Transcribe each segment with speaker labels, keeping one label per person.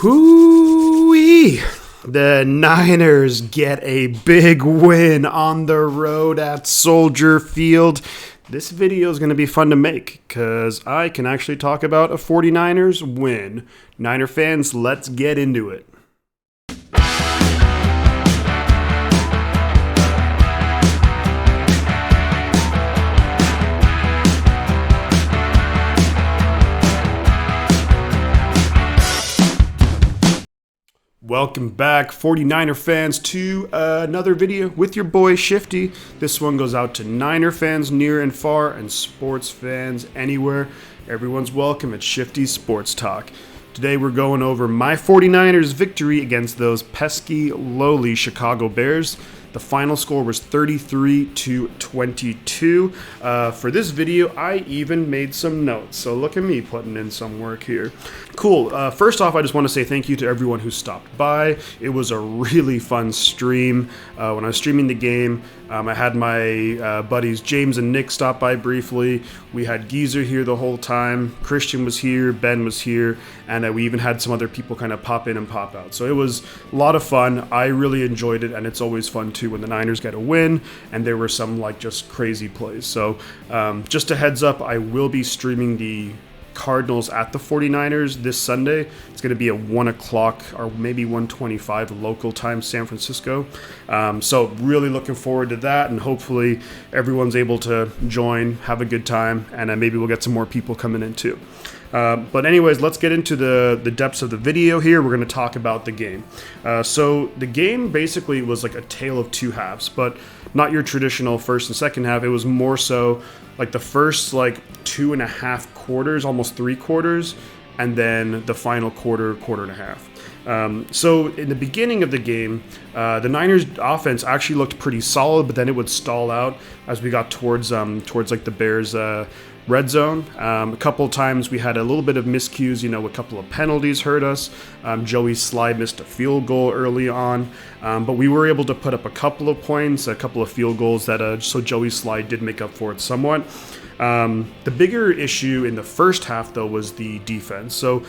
Speaker 1: Hoo-wee! The Niners get a big win on the road at Soldier Field. This video is going to be fun to make because I can actually talk about a 49ers win. Niner fans, let's get into it. Welcome back, 49er fans, to another video with your boy Shifty. This one goes out to Niner fans near and far and sports fans anywhere. Everyone's welcome at Shifty Sports Talk. Today we're going over my 49ers victory against those pesky, lowly Chicago Bears. The final score was 33-22. For this video, I even made some notes. So look at me putting in some work here. Cool. First off, I just want to say thank you to everyone who stopped by. It was a really fun stream. When I was streaming the game, I had my buddies James and Nick stop by briefly. We had Geezer here the whole time. Christian was here. Ben was here. And we even had some other people kind of pop in and pop out. So it was a lot of fun. I really enjoyed it, and it's always fun too when the Niners get a win, and there were some like just crazy plays. So just a heads up, I will be streaming the Cardinals at the 49ers this Sunday. It's going to be at 1 o'clock or maybe 1:25 local time, San Francisco. So really looking forward to that, and hopefully everyone's able to join, have a good time, and maybe we'll get some more people coming in too. But anyways, let's get into the depths of the video here. We're going to talk about the game. So the game basically was like a tale of two halves, but not your traditional first and second half. It was more so like the first like 2.5 quarters, almost 3 quarters, and then the final quarter and a half. So in the beginning of the game, the Niners offense actually looked pretty solid, but then it would stall out as we got towards like the Bears red zone. A couple of times we had a little bit of miscues, a couple of penalties hurt us. Joey Slye missed a field goal early on, but we were able to put up a couple of points, a couple of field goals that so Joey Slye did make up for it somewhat. The bigger issue in the first half, though, was the defense. So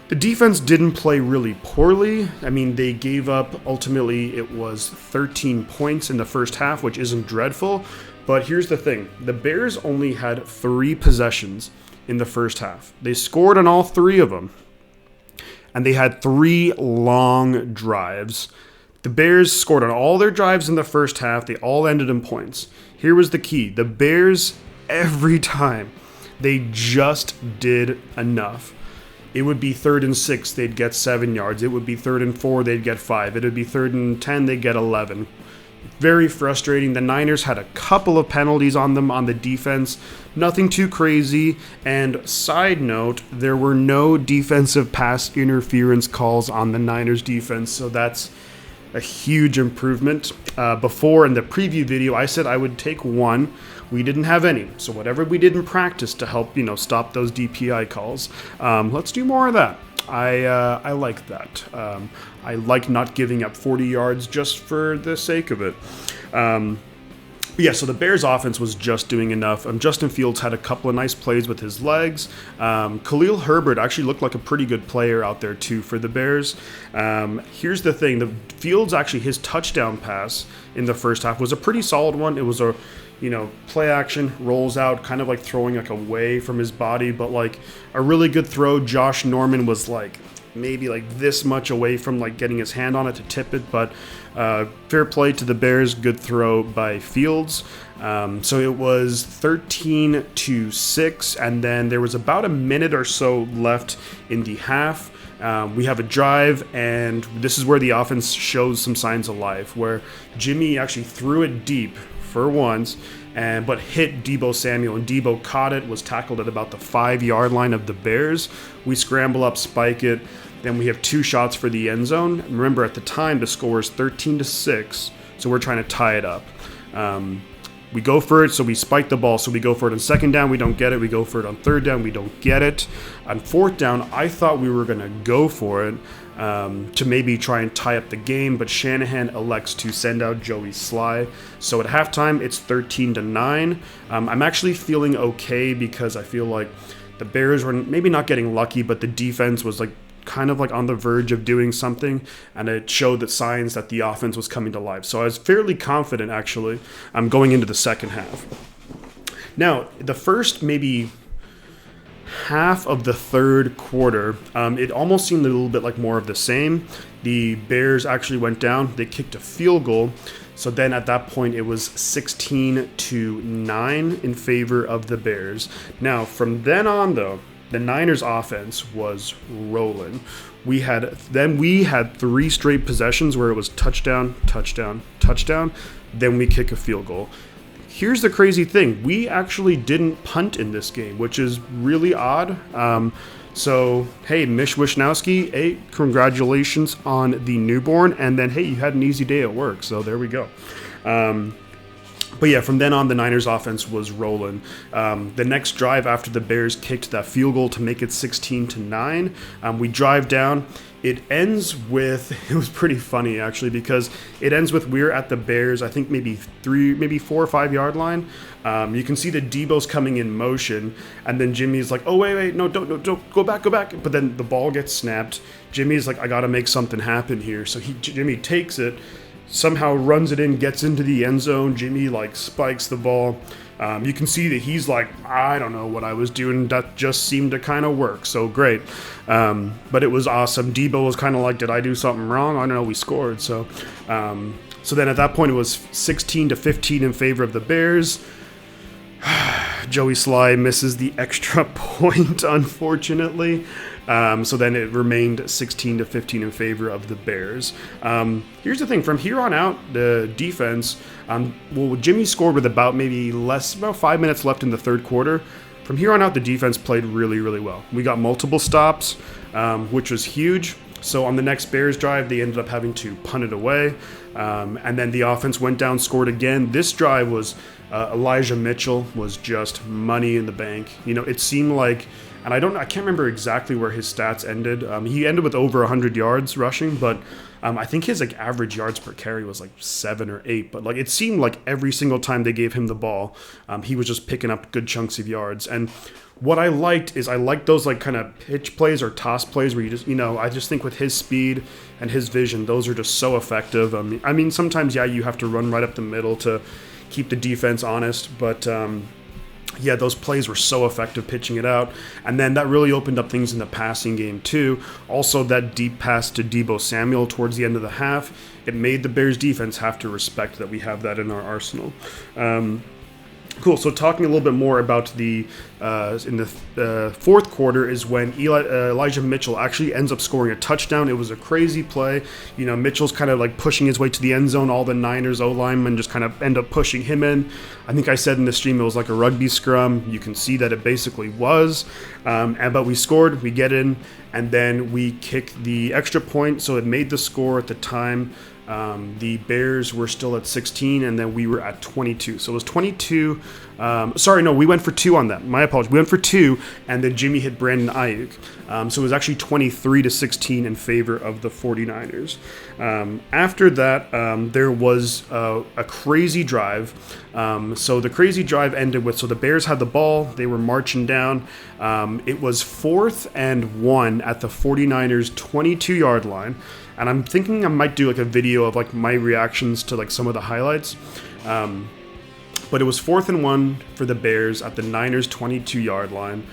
Speaker 1: the defense didn't play really poorly. I mean, they gave up, ultimately, it was 13 points in the first half, which isn't dreadful. But here's the thing. The Bears only had 3 possessions in the first half. They scored on all 3 of them. And they had 3 long drives. The Bears scored on all their drives in the first half. They all ended in points. Here was the key. The Bears, every time, they just did enough. It would be 3rd and 6, they'd get 7 yards. It would be 3rd and 4, they'd get 5. It would be 3rd and 10, they'd get 11. Very frustrating. The Niners had a couple of penalties on them on the defense. Nothing too crazy. And side note, there were no defensive pass interference calls on the Niners defense. So that's a huge improvement. Before in the preview video, I said I would take 1. We didn't have any. So whatever we did in practice to help, stop those DPI calls, let's do more of that. I like that. I like not giving up 40 yards just for the sake of it. But yeah, so the Bears offense was just doing enough. Justin Fields had a couple of nice plays with his legs. Khalil Herbert actually looked like a pretty good player out there too for the Bears. Here's the thing. The Fields actually, his touchdown pass in the first half was a pretty solid one. It was a play action, rolls out, kind of like throwing like away from his body, but like a really good throw. Josh Norman was like maybe like this much away from like getting his hand on it to tip it, but fair play to the Bears. Good throw by Fields. So it was 13-6, and then there was about a minute or so left in the half. We have a drive, and this is where the offense shows some signs of life, where Jimmy actually threw it deep for once, but hit Deebo Samuel, and Deebo caught it, was tackled at about the 5-yard line of the Bears. We scramble up, spike it, then we have 2 shots for the end zone. Remember, at the time, the score is 13-6, so we're trying to tie it up. We go for it, so we spike the ball, so we go for it on 2nd down, we don't get it. We go for it on 3rd down, we don't get it. On 4th down, I thought we were going to go for it to maybe try and tie up the game, but Shanahan elects to send out Joey Slye. So at halftime, it's 13-9. I'm actually feeling okay because I feel like the Bears were maybe not getting lucky, but the defense was like kind of like on the verge of doing something, and it showed that signs that the offense was coming to life. So I was fairly confident, actually, going into the second half. Now, the first maybe half of the third quarter, it almost seemed a little bit like more of the same. The Bears actually went down. They kicked a field goal. So then at that point, it was 16-9 in favor of the Bears. Now, from then on, though, the Niners offense was rolling. We had 3 straight possessions where it was touchdown, touchdown, touchdown. Then we kick a field goal. Here's the crazy thing. We actually didn't punt in this game, which is really odd. So, hey, Mish Wishnowski, hey, congratulations on the newborn. And then, hey, you had an easy day at work. So there we go. But yeah, from then on, the Niners offense was rolling. The next drive after the Bears kicked that field goal to make it 16-9, we drive down. It ends with, it was pretty funny actually, because it ends with we're at the Bears, I think maybe 4 or 5 yard line. You can see that Deebo's coming in motion, and then Jimmy's like, oh wait, no, don't go back. But then the ball gets snapped. Jimmy's like, I got to make something happen here. So Jimmy takes it, somehow runs it in, gets into the end zone. Jimmy like spikes the ball. You can see that he's like, I don't know what I was doing. That just seemed to kind of work. So great. But it was awesome. Deebo was kind of like, did I do something wrong? I don't know. We scored. So then at that point, it was 16-15 in favor of the Bears. Joey Sly misses the extra point, unfortunately. So then it remained 16-15 in favor of the Bears. Here's the thing. From here on out, the defense, Jimmy scored with about 5 minutes left in the third quarter. From here on out, the defense played really, really well. We got multiple stops, which was huge. So on the next Bears drive, they ended up having to punt it away. And then the offense went down, scored again. This drive was Elijah Mitchell was just money in the bank. You know, it seemed like, and I can't remember exactly where his stats ended. He ended with over 100 yards rushing, but I think his like average yards per carry was like 7 or 8. But like it seemed like every single time they gave him the ball, he was just picking up good chunks of yards. And what I liked those like kind of pitch plays or toss plays where you just, I just think with his speed and his vision, those are just so effective. I mean, sometimes, you have to run right up the middle to keep the defense honest, but those plays were so effective pitching it out. And then that really opened up things in the passing game too. Also, that deep pass to Deebo Samuel towards the end of the half, it made the Bears defense have to respect that we have that in our arsenal. Cool. So talking a little bit more about in the fourth quarter is when Elijah Mitchell actually ends up scoring a touchdown. It was a crazy play. Mitchell's kind of like pushing his way to the end zone. All the Niners O-linemen just kind of end up pushing him in. I think I said in the stream it was like a rugby scrum. You can see that it basically was. But we scored, we get in, and then we kick the extra point. So it made the score at the time. The Bears were still at 16, and then we were at 22. So it was 22. We went for 2 on that. My apologies. We went for 2, and then Jimmy hit Brandon Ayuk. So it was actually 23-16 in favor of the 49ers. After that, there was a crazy drive. So the crazy drive ended with, so the Bears had the ball. They were marching down. It was 4th and 1 at the 49ers' 22-yard line. And I'm thinking I might do like a video of like my reactions to like some of the highlights. But it was 4th and 1 for the Bears at the Niners 22-yard line.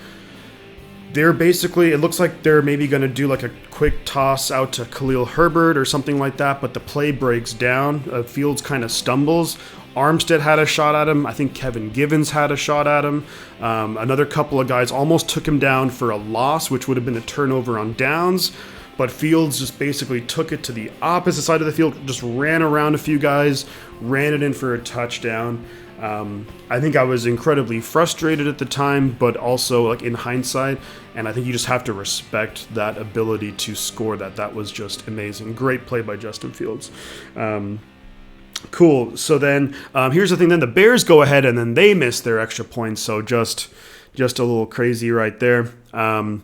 Speaker 1: They're basically, it looks like they're maybe going to do like a quick toss out to Khalil Herbert or something like that, but the play breaks down. Fields kind of stumbles. Armstead had a shot at him. I think Kevin Givens had a shot at him. Another couple of guys almost took him down for a loss, which would have been a turnover on downs. But Fields just basically took it to the opposite side of the field, just ran around a few guys, ran it in for a touchdown. I think I was incredibly frustrated at the time, but also like in hindsight, and I think you just have to respect that ability to score that. That was just amazing. Great play by Justin Fields. Cool. So then here's the thing. Then the Bears go ahead and then they miss their extra points. So just a little crazy right there. So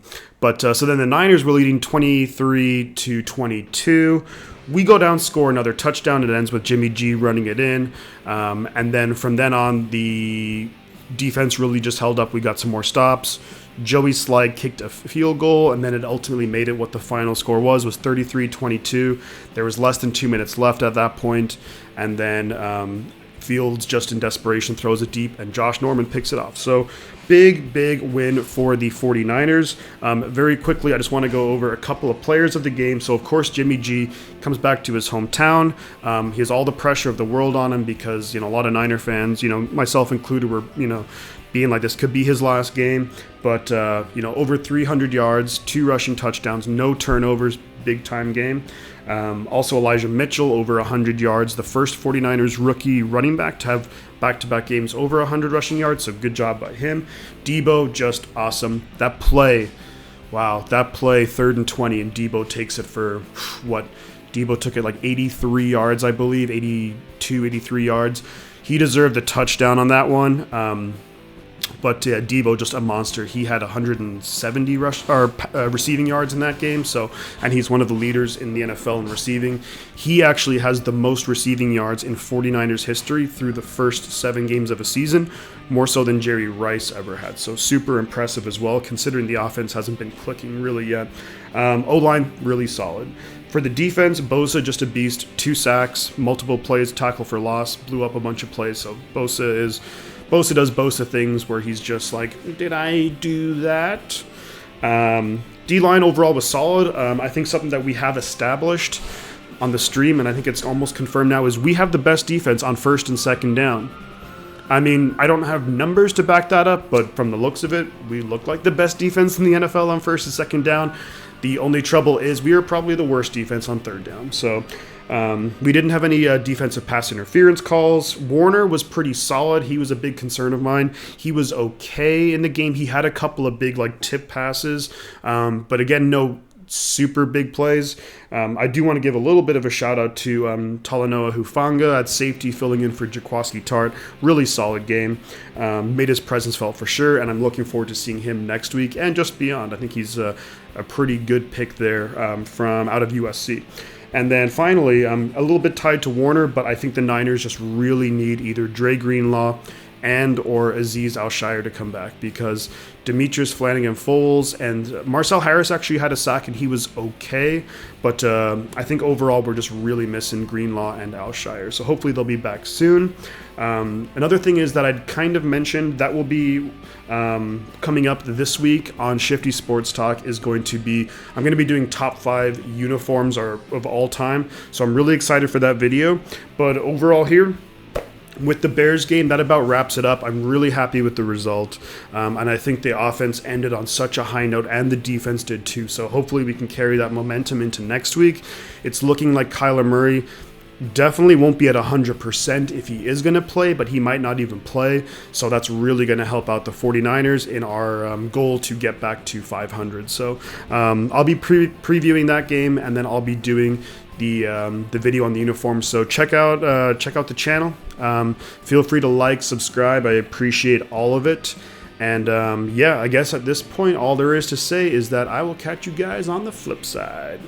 Speaker 1: then the Niners were leading 23-22. We go down, score another touchdown. It ends with Jimmy G running it in. And then from then on, the defense really just held up. We got some more stops. Joey Slide kicked a field goal, and then it ultimately made it what the final score was 33-22. There was less than 2 minutes left at that point, and then Fields, just in desperation, throws it deep, and Josh Norman picks it off. So big win for the 49ers. Very quickly, I just want to go over a couple of players of the game. So, of course, Jimmy G comes back to his hometown. He has all the pressure of the world on him because, a lot of Niner fans, myself included, were, being like this could be his last game. But, over 300 yards, 2 rushing touchdowns, no turnovers, big-time game. Also, Elijah Mitchell, over 100 yards, the first 49ers rookie running back to have back-to-back games over 100 rushing yards, so good job by him. Deebo, just awesome. That play, 3rd and 20, and Deebo takes it for, Deebo took it like 83 yards, I believe, 82, 83 yards. He deserved the touchdown on that one. But Deebo, just a monster. He had 170 receiving yards in that game, and he's one of the leaders in the NFL in receiving. He actually has the most receiving yards in 49ers history through the first 7 games of a season, more so than Jerry Rice ever had. So super impressive as well, considering the offense hasn't been clicking really yet. O-line, really solid. For the defense, Bosa, just a beast. 2 sacks, multiple plays, tackle for loss, blew up a bunch of plays. So Bosa does Bosa things where he's just like, did I do that? D-line overall was solid. I think something that we have established on the stream, and I think it's almost confirmed now, is we have the best defense on 1st and 2nd down. I mean, I don't have numbers to back that up, but from the looks of it, we look like the best defense in the NFL on 1st and 2nd down. The only trouble is we are probably the worst defense on 3rd down. So we didn't have any defensive pass interference calls. Warner was pretty solid. He was a big concern of mine. He was okay in the game. He had a couple of big tip passes, but again, no super big plays. I do want to give a little bit of a shout out to Talanoa Hufanga at safety, filling in for Jaquiski Tart. Really solid game. Made his presence felt for sure, and I'm looking forward to seeing him next week and just beyond. I think he's a pretty good pick there from out of USC. And then finally, a little bit tied to Warner, but I think the Niners just really need either Dre Greenlaw and or Azeez Al-Shire to come back, because Demetrius Flanagan-Foles and Marcel Harris actually had a sack and he was okay, but I think overall we're just really missing Greenlaw and Al-Shire, so hopefully they'll be back soon. Another thing is that I'd kind of mentioned that will be coming up this week on Shifty Sports Talk is going to be, I'm going to be doing top 5 uniforms of all time, so I'm really excited for that video. But overall here, with the Bears game, that about wraps it up. I'm really happy with the result, and I think the offense ended on such a high note, and the defense did too, so hopefully we can carry that momentum into next week. It's looking like Kyler Murray definitely won't be at 100% if he is going to play, but he might not even play, so that's really going to help out the 49ers in our goal to get back to 500. So I'll be previewing that game, and then I'll be doing the video on the uniform. So check out the channel. Feel free to like, subscribe. I appreciate all of it. And I guess at this point, all there is to say is that I will catch you guys on the flip side.